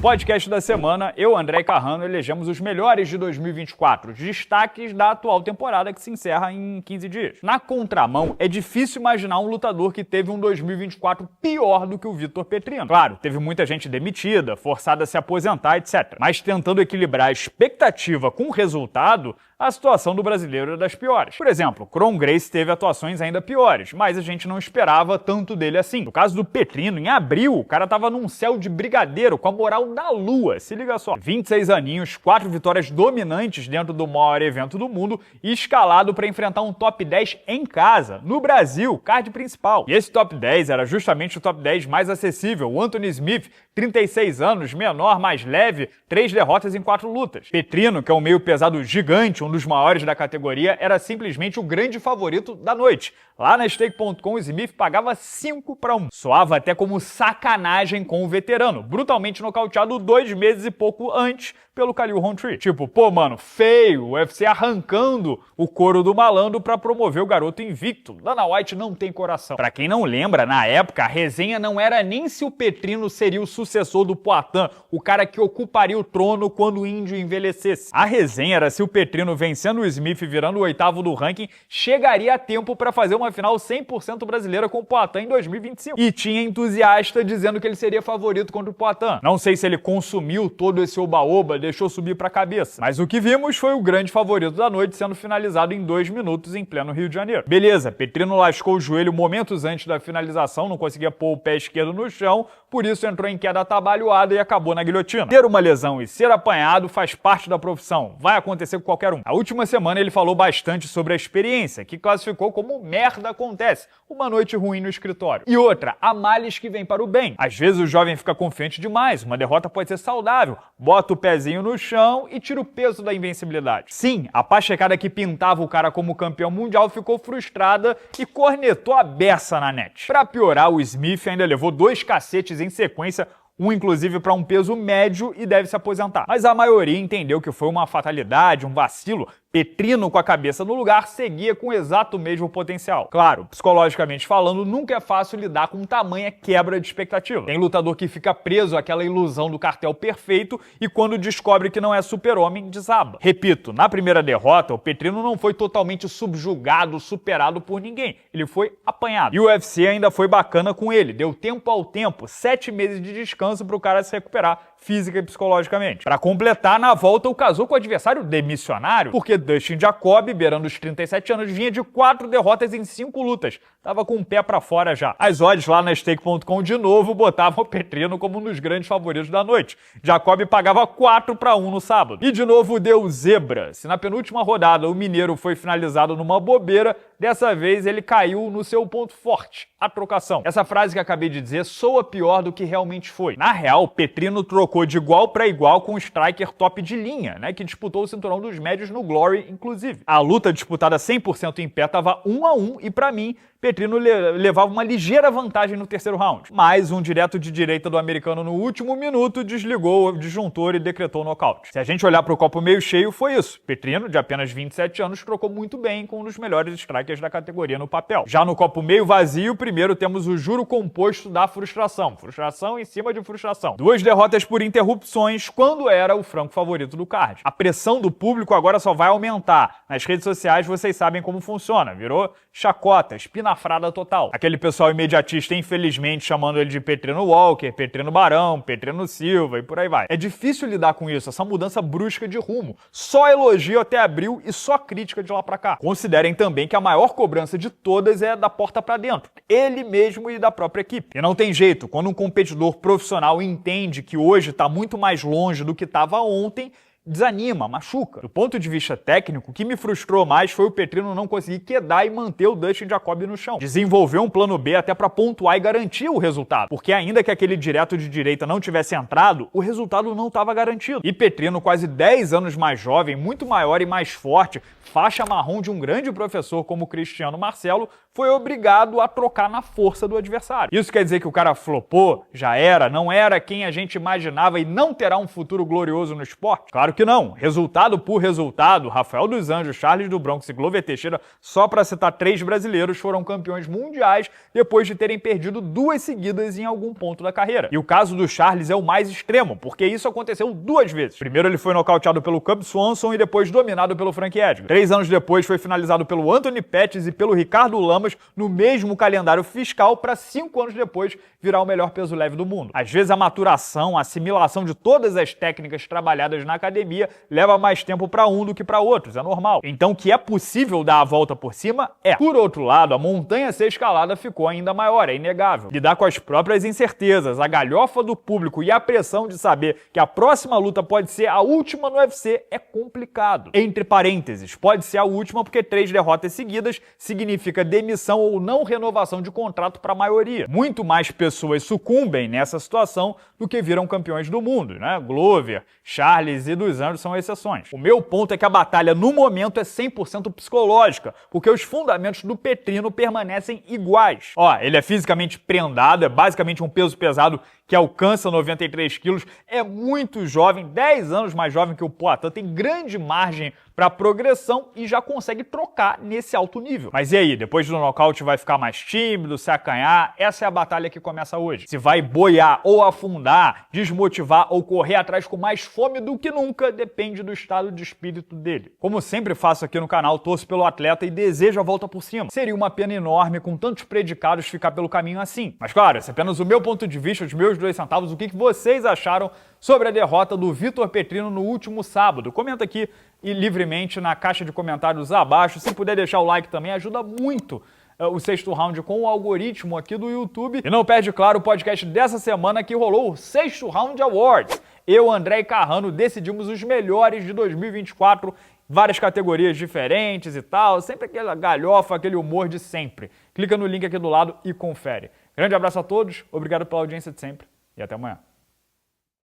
podcast da semana, eu, André Carrano, elegemos os melhores de 2024, destaques da atual temporada que se encerra em 15 dias. Na contramão, é difícil imaginar um lutador que teve um 2024 pior do que o Vitor Petrino. Claro, teve muita gente demitida, forçada a se aposentar, etc. Mas tentando equilibrar a expectativa com o resultado, a situação do brasileiro é das piores. Por exemplo, Kron Gracie teve atuações ainda piores, mas a gente não esperava tanto dele assim. No caso do Petrino, em abril, o cara tava num céu de brigadeiro, com a moral da lua, se liga só. 26 aninhos, 4 vitórias dominantes dentro do maior evento do mundo e escalado para enfrentar um top 10 em casa, no Brasil, card principal. E esse top 10 era justamente o top 10 mais acessível. O Anthony Smith, 36 anos, menor, mais leve, 3 derrotas em 4 lutas. Petrino, que é um meio pesado gigante, um dos maiores da categoria, era simplesmente o grande favorito da noite. Lá na Stake.com, o Smith pagava 5-1. Soava até como sacanagem com o veterano, brutalmente nocauteado 2 meses e pouco antes pelo Khalil Rountree. Tipo, pô, mano, feio, o UFC arrancando o couro do malandro pra promover o garoto invicto. Dana White não tem coração. Pra quem não lembra, na época, a resenha não era nem se o Petrino seria o sucessor do Poatan, o cara que ocuparia o trono quando o índio envelhecesse. A resenha era se o Petrino vencendo o Smith e virando o 8º do ranking, chegaria a tempo pra fazer uma final 100% brasileira com o Poatan em 2025. E tinha entusiasta dizendo que ele seria favorito contra o Poatan. Não sei se ele consumiu todo esse oba-oba, deixou subir pra cabeça. Mas o que vimos foi o grande favorito da noite sendo finalizado em 2 minutos em pleno Rio de Janeiro. Beleza, Petrino lascou o joelho momentos antes da finalização, não conseguia pôr o pé esquerdo no chão, por isso entrou em queda atabalhoada e acabou na guilhotina. Ter uma lesão e ser apanhado faz parte da profissão, vai acontecer com qualquer um. A última semana ele falou bastante sobre a experiência, que classificou como merda acontece, uma noite ruim no escritório. E outra, há males que vêm para o bem. Às vezes o jovem fica confiante demais, uma derrota pode ser saudável, bota o pezinho no chão e tira o peso da invencibilidade. Sim, a pachecada que pintava o cara como campeão mundial ficou frustrada e cornetou a beça na net. Pra piorar, o Smith ainda levou 2 cacetes em sequência, um inclusive para um peso médio e deve se aposentar. Mas a maioria entendeu que foi uma fatalidade, um vacilo. Petrino, com a cabeça no lugar, seguia com o exato mesmo potencial. Claro, psicologicamente falando, nunca é fácil lidar com tamanha quebra de expectativa. Tem lutador que fica preso àquela ilusão do cartel perfeito e quando descobre que não é super-homem, desaba. Repito, na primeira derrota, o Petrino não foi totalmente subjugado, superado por ninguém. Ele foi apanhado. E o UFC ainda foi bacana com ele. Deu tempo ao tempo, 7 meses de descanso para o cara se recuperar física e psicologicamente. Para completar, na volta, o casou com o adversário demissionário, porque Dustin Jacob, beirando os 37 anos, vinha de 4 derrotas em 5 lutas. Tava com o pé pra fora já. As odds lá na Stake.com de novo botavam o Petrino como um dos grandes favoritos da noite. Jacob pagava 4-1 no sábado. E de novo deu zebra. Se na penúltima rodada o mineiro foi finalizado numa bobeira, dessa vez ele caiu no seu ponto forte, a trocação. Essa frase que acabei de dizer soa pior do que realmente foi. Na real, Petrino trocou de igual para igual com um striker top de linha, né, que disputou o cinturão dos médios no Glory, inclusive. A luta disputada 100% em pé tava 1-1 e para mim, Petrino levava uma ligeira vantagem no terceiro round. Mas um direto de direita do americano no último minuto desligou o disjuntor e decretou o nocaute. Se a gente olhar para o copo meio cheio, foi isso. Petrino, de apenas 27 anos, trocou muito bem com um dos melhores strikers da categoria no papel. Já no copo meio vazio, primeiro temos o juro composto da frustração. Frustração em cima de frustração. 2 derrotas por interrupções quando era o franco favorito do card. A pressão do público agora só vai aumentar. Nas redes sociais vocês sabem como funciona. Virou chacota, espinafrada total. Aquele pessoal imediatista, infelizmente, chamando ele de Petrino Walker, Petrino Barão, Petrino Silva e por aí vai. É difícil lidar com isso, essa mudança brusca de rumo. Só elogio até abril e só crítica de lá pra cá. Considerem também que a maior cobrança de todas é da porta pra dentro. Ele mesmo e da própria equipe. E não tem jeito, quando um competidor profissional entende que hoje tá muito mais longe do que estava ontem, desanima, machuca. Do ponto de vista técnico, o que me frustrou mais foi o Petrino não conseguir quedar e manter o Dustin Jacob no chão. Desenvolveu um plano B até para pontuar e garantir o resultado, porque ainda que aquele direto de direita não tivesse entrado, o resultado não estava garantido. E Petrino, quase 10 anos mais jovem, muito maior e mais forte, faixa marrom de um grande professor como Cristiano Marcelo, foi obrigado a trocar na força do adversário. Isso quer dizer que o cara flopou? Já era? Não era quem a gente imaginava e não terá um futuro glorioso no esporte? Claro que que não. Resultado por resultado, Rafael dos Anjos, Charles do Bronx e Glover Teixeira, só para citar 3 brasileiros, foram campeões mundiais depois de terem perdido 2 seguidas em algum ponto da carreira. E o caso do Charles é o mais extremo, porque isso aconteceu 2 vezes. Primeiro ele foi nocauteado pelo Cub Swanson e depois dominado pelo Frank Edgar. 3 anos depois foi finalizado pelo Anthony Pettis e pelo Ricardo Lamas no mesmo calendário fiscal para 5 anos depois virar o melhor peso leve do mundo. Às vezes a maturação, a assimilação de todas as técnicas trabalhadas na academia leva mais tempo para um do que para outros, é normal. Então que é possível dar a volta por cima, é. Por outro lado, a montanha a ser escalada ficou ainda maior, é inegável. Lidar com as próprias incertezas, a galhofa do público e a pressão de saber que a próxima luta pode ser a última no UFC é complicado. Entre parênteses, pode ser a última porque 3 derrotas seguidas significa demissão ou não renovação de contrato para a maioria. Muito mais pessoas sucumbem nessa situação do que viram campeões do mundo, né? Glover, Charles e dos Anjos são exceções. O meu ponto é que a batalha no momento é 100% psicológica, porque os fundamentos do Petrino permanecem iguais. Ó, ele é fisicamente prendado, é basicamente um peso pesado que alcança 93 quilos, é muito jovem, 10 anos mais jovem que o Poatan, tem grande margem para progressão e já consegue trocar nesse alto nível. Mas e aí, depois do nocaute vai ficar mais tímido, se acanhar? Essa é a batalha que começa hoje. Se vai boiar ou afundar, desmotivar ou correr atrás com mais fome do que nunca, depende do estado de espírito dele. Como sempre faço aqui no canal, torço pelo atleta e desejo a volta por cima. Seria uma pena enorme com tantos predicados ficar pelo caminho assim. Mas claro, esse é apenas o meu ponto de vista, os meus 2 centavos, o que vocês acharam sobre a derrota do Vitor Petrino no último sábado? Comenta aqui e livremente na caixa de comentários abaixo. Se puder deixar o like também, ajuda muito o Sexto Round com o algoritmo aqui do YouTube. E não perde, claro, o podcast dessa semana que rolou o Sexto Round Awards. Eu, André e Carrano decidimos os melhores de 2024, várias categorias diferentes e tal, sempre aquela galhofa, aquele humor de sempre. Clica no link aqui do lado e confere. Grande abraço a todos, obrigado pela audiência de sempre e até amanhã.